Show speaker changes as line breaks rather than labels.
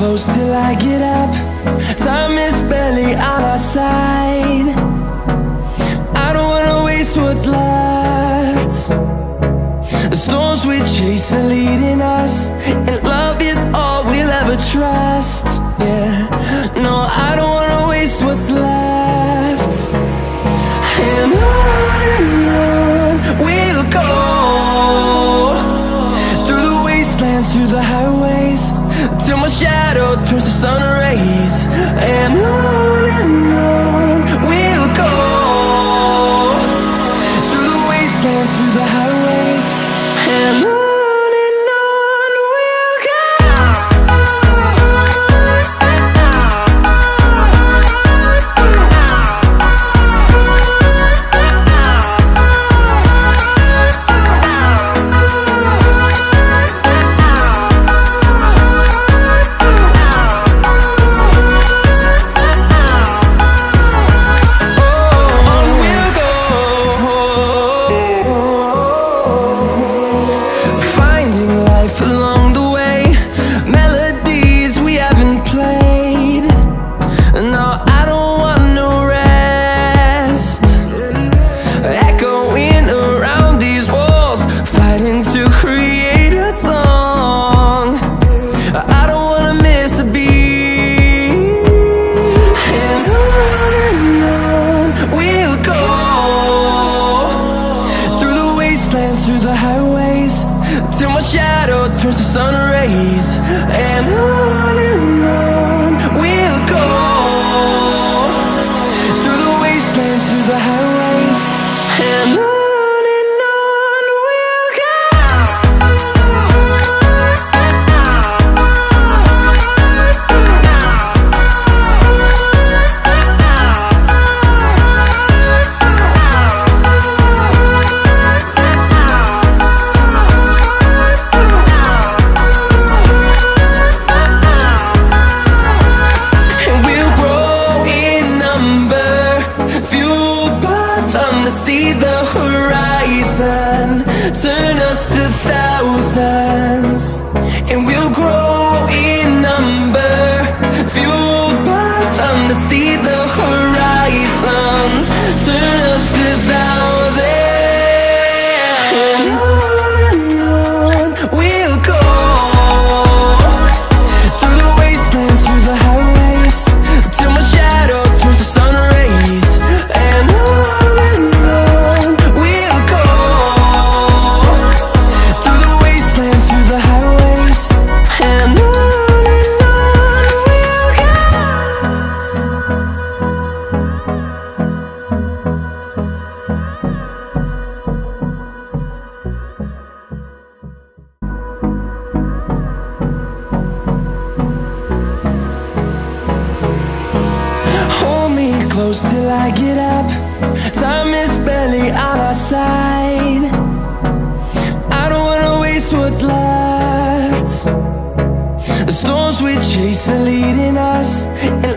close till I get up. Time is barely on our side. I don't wanna waste what's left. The storms we chase are leading us, and love is all we'll ever trust. Yeah, no, I don't wanna waste what's left. And on we'll go, through the wastelands, through the highways, till my shadow turns to sun rays. And on we'll go, through the wastelands, through the highways, and on. Through the highways, till my shadow turns to sun rays. And on we'll go, through the wastelands, through the highways, and on we'll go. See the horizon turn us to thousands, and we'll grow in number, fueled by them. To see the horizon turn us to thousands, and on we'll go, through the wastelands, through the highways, till my shadow turns to sun rays. And close till I get up. Time is barely on our side. I don't wanna waste what's left. The storms we chase are leading us, and